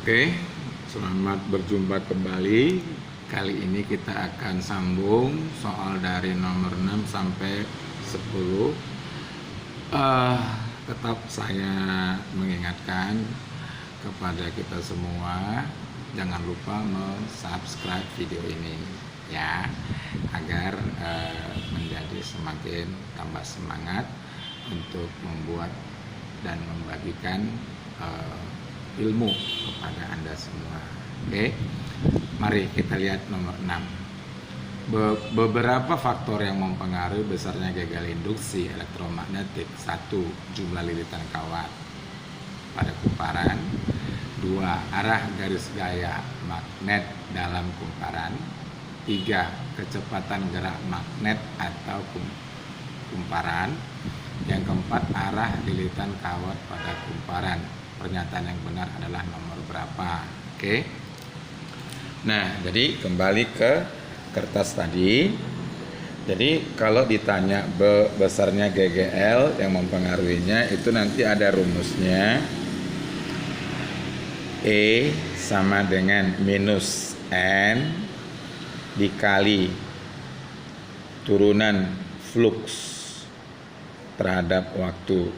Oke, selamat berjumpa kembali. Kali ini kita akan sambung soal dari nomor 6 sampai 10. Tetap saya mengingatkan kepada kita semua, jangan lupa subscribe video ini ya, agar menjadi semakin tambah semangat untuk membuat dan membagikan ilmu kepada Anda semua. Oke, mari kita lihat nomor 6. Beberapa faktor yang mempengaruhi besarnya gagal induksi elektromagnetik. 1. Jumlah lilitan kawat pada kumparan. 2. Arah garis gaya magnet dalam kumparan. 3. Kecepatan gerak magnet atau kumparan. Yang keempat, arah lilitan kawat pada kumparan. Pernyataan yang benar adalah nomor berapa? Oke. Nah, jadi kembali ke kertas tadi. Jadi kalau ditanya besarnya GGL yang mempengaruhinya, itu nanti ada rumusnya. E sama dengan minus N dikali turunan flux terhadap waktu.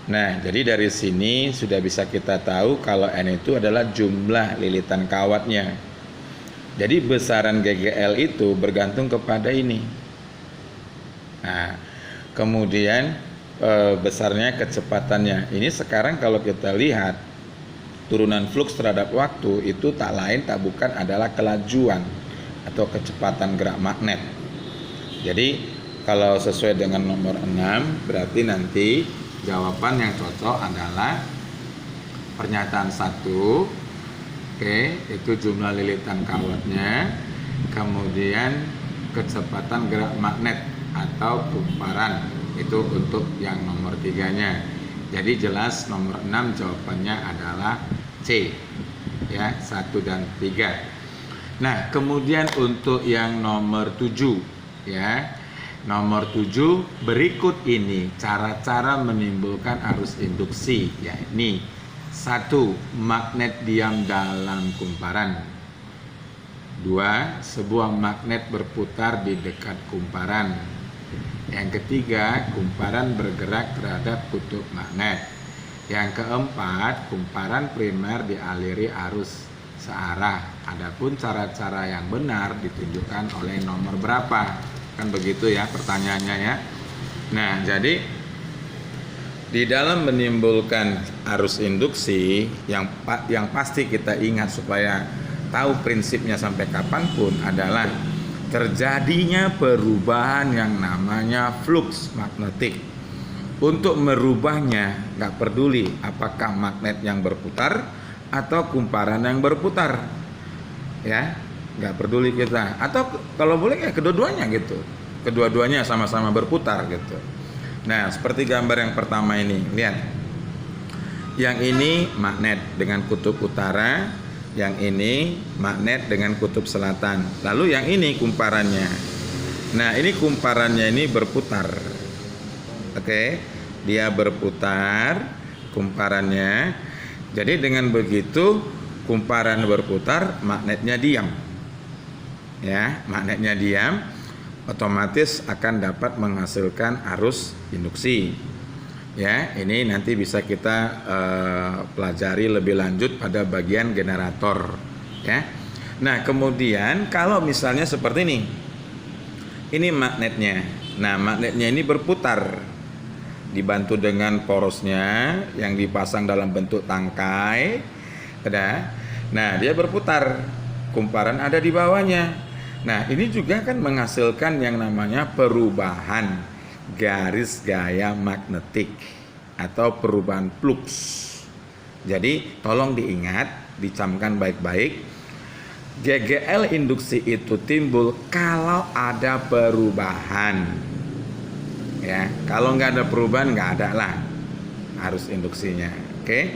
Nah, jadi dari sini sudah bisa kita tahu kalau N itu adalah jumlah lilitan kawatnya. Jadi besaran GGL itu bergantung kepada ini. Nah, kemudian besarnya kecepatannya. Ini sekarang kalau kita lihat turunan flux terhadap waktu itu tak lain tak bukan adalah kelajuan atau kecepatan gerak magnet. Jadi kalau sesuai dengan nomor 6 berarti nanti jawaban yang cocok adalah pernyataan 1. Oke, itu jumlah lilitan kawatnya, kemudian kecepatan gerak magnet atau kumparan, itu untuk yang nomor 3-nya. Jadi jelas nomor 6 jawabannya adalah C ya, 1 dan 3. Nah, kemudian untuk yang nomor 7 ya. Nomor 7, berikut ini cara-cara menimbulkan arus induksi, yakni 1. Magnet diam dalam kumparan. 2. Sebuah magnet berputar di dekat kumparan. Yang ketiga, kumparan bergerak terhadap kutub magnet. Yang keempat, kumparan primer dialiri arus searah. Adapun cara-cara yang benar ditunjukkan oleh nomor berapa? Kan begitu ya pertanyaannya ya. Nah, jadi di dalam menimbulkan arus induksi yang pasti kita ingat supaya tahu prinsipnya sampai kapanpun adalah terjadinya perubahan yang namanya flux magnetik. Untuk merubahnya nggak peduli apakah magnet yang berputar atau kumparan yang berputar ya, nggak peduli kita, atau kalau boleh ya kedua-duanya gitu, kedua-duanya sama-sama berputar gitu. Nah, seperti gambar yang pertama ini, lihat, yang ini magnet dengan kutub utara, yang ini magnet dengan kutub selatan, lalu yang ini kumparannya. Nah, ini kumparannya ini berputar. Oke, dia berputar kumparannya. Jadi dengan begitu kumparan berputar, magnetnya diam. Ya, magnetnya diam, otomatis akan dapat menghasilkan arus induksi. Ya, ini nanti bisa kita pelajari lebih lanjut pada bagian generator. Ya, nah kemudian kalau misalnya seperti ini magnetnya. Nah, magnetnya ini berputar, dibantu dengan porosnya yang dipasang dalam bentuk tangkai. Nah, dia berputar, kumparan ada di bawahnya. Nah, ini juga kan menghasilkan yang namanya perubahan garis gaya magnetik atau perubahan flux. Jadi tolong diingat, dicamkan baik-baik. GGL induksi itu timbul kalau ada perubahan. Ya, kalau nggak ada perubahan nggak ada lah arus induksinya. Oke.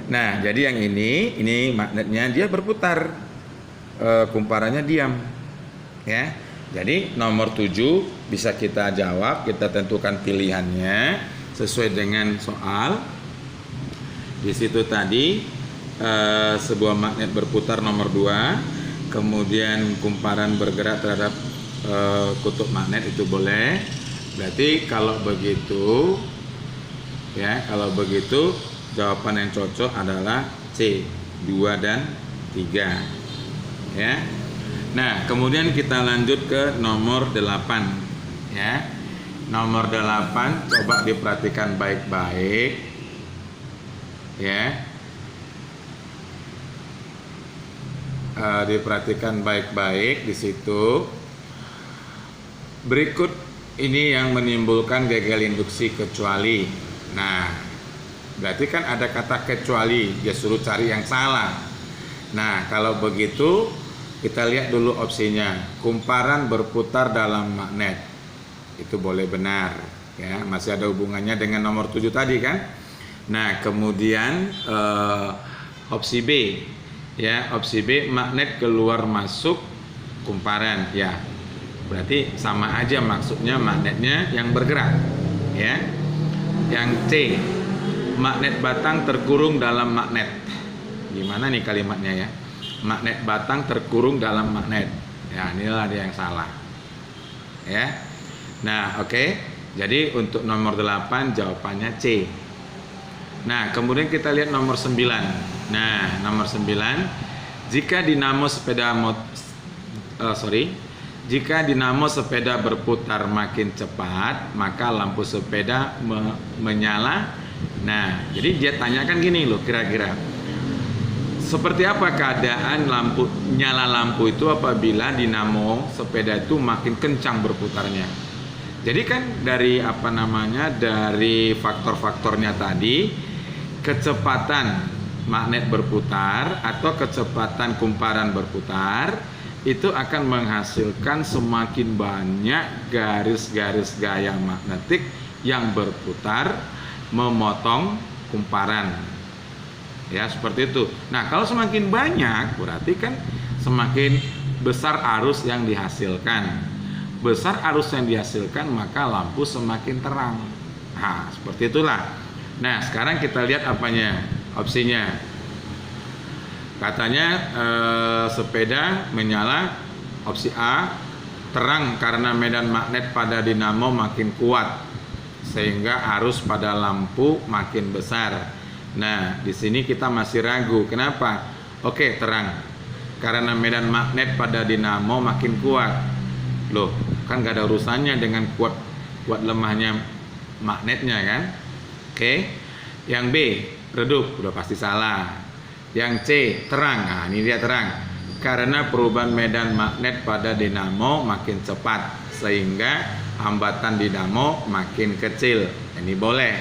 Nah, jadi yang ini magnetnya dia berputar, kumparannya diam. Ya, jadi nomor 7 bisa kita jawab, kita tentukan pilihannya sesuai dengan soal. Di situ tadi sebuah magnet berputar nomor 2, kemudian kumparan bergerak terhadap kutub magnet itu boleh. Berarti kalau begitu jawaban yang cocok adalah C, 2 dan 3 ya. Nah, kemudian kita lanjut ke nomor 8 ya. Nomor 8 coba diperhatikan baik-baik ya. Diperhatikan baik-baik di situ. Berikut ini yang menimbulkan gagal induksi kecuali. Nah, berarti kan ada kata kecuali, dia suruh cari yang salah. Nah, kalau begitu kita lihat dulu opsinya. Kumparan berputar dalam magnet. Itu boleh benar ya, masih ada hubungannya dengan nomor 7 tadi kan. Nah, kemudian opsi B ya, opsi B magnet keluar masuk kumparan ya. Berarti sama aja maksudnya magnetnya yang bergerak ya. Yang C, magnet batang terkurung dalam magnet. Gimana nih kalimatnya ya? Magnet batang terkurung dalam magnet. Ya, inilah dia yang salah. Ya. Nah, oke. Jadi untuk nomor 8 jawabannya C. Nah, kemudian kita lihat nomor 9. Nah, nomor 9, jika dinamo sepeda berputar makin cepat, maka lampu sepeda menyala. Nah, jadi dia tanyakan gini loh, kira-kira seperti apa keadaan nyala lampu itu apabila dinamo sepeda itu makin kencang berputarnya. Jadi kan dari dari faktor-faktornya tadi, kecepatan magnet berputar atau kecepatan kumparan berputar itu akan menghasilkan semakin banyak garis-garis gaya magnetik yang berputar memotong kumparan. Ya, seperti itu. Nah, kalau semakin banyak berarti kan semakin besar arus yang dihasilkan. Besar arus yang dihasilkan maka lampu semakin terang. Nah, seperti itulah. Nah, sekarang kita lihat apanya, opsinya. Katanya sepeda menyala, opsi A, terang karena medan magnet pada dinamo makin kuat sehingga arus pada lampu makin besar. Nah, di sini kita masih ragu. Kenapa? Oke, terang karena medan magnet pada dinamo makin kuat. Loh, kan gak ada urusannya dengan kuat lemahnya magnetnya kan. Oke. Yang B, redup, udah pasti salah. Yang C, terang. Nah, ini dia terang karena perubahan medan magnet pada dinamo makin cepat sehingga hambatan dinamo makin kecil. Ini boleh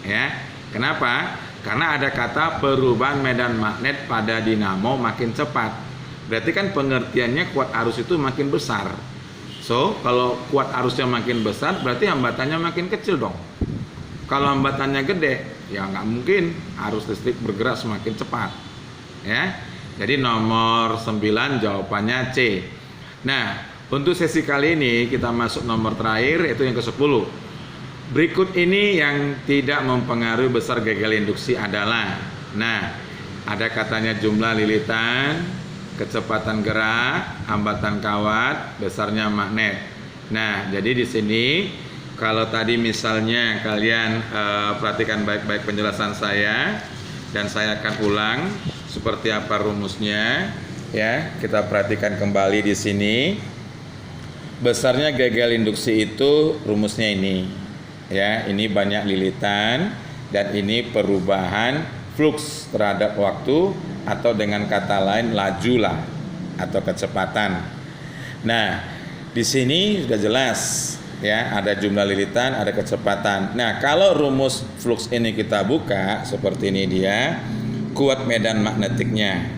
ya. Kenapa? Karena ada kata perubahan medan magnet pada dinamo makin cepat. Berarti kan pengertiannya kuat arus itu makin besar. So, kalau kuat arusnya makin besar berarti hambatannya makin kecil dong. Kalau hambatannya gede, ya nggak mungkin arus listrik bergerak semakin cepat. Ya. Jadi nomor 9 jawabannya C. Nah, untuk sesi kali ini kita masuk nomor terakhir, yaitu yang ke-10. Berikut ini yang tidak mempengaruhi besar gagal induksi adalah, nah, ada katanya jumlah lilitan, kecepatan gerak, hambatan kawat, besarnya magnet. Nah, jadi di sini kalau tadi misalnya kalian perhatikan baik-baik penjelasan saya dan saya akan ulang seperti apa rumusnya ya. Kita perhatikan kembali di sini. Besarnya gagal induksi itu rumusnya ini. Ya, ini banyak lilitan dan ini perubahan flux terhadap waktu atau dengan kata lain laju lah atau kecepatan. Nah, di sini sudah jelas ya, ada jumlah lilitan, ada kecepatan. Nah, kalau rumus flux ini kita buka seperti ini dia, kuat medan magnetiknya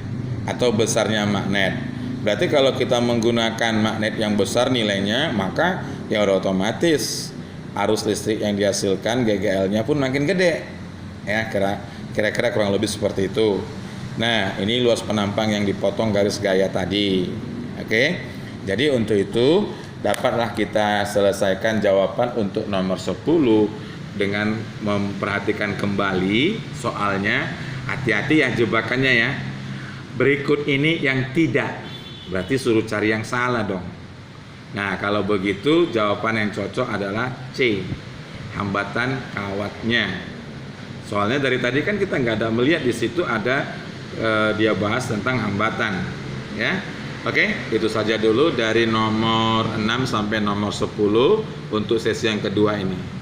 atau besarnya magnet. Berarti kalau kita menggunakan magnet yang besar nilainya, maka ya udah otomatis arus listrik yang dihasilkan GGL-nya pun makin gede. Ya, kira-kira kurang lebih seperti itu. Nah, ini luas penampang yang dipotong garis gaya tadi. Oke. Jadi untuk itu dapatlah kita selesaikan jawaban untuk nomor 10 dengan memperhatikan kembali soalnya Hati-hati ya jebakannya ya. Berikut ini yang tidak, berarti suruh cari yang salah dong. Nah kalau begitu jawaban yang cocok adalah C, hambatan kawatnya. Soalnya dari tadi kan kita nggak ada melihat di situ ada dia bahas tentang hambatan, ya. Oke, itu saja dulu dari nomor 6 sampai nomor 10 untuk sesi yang kedua ini.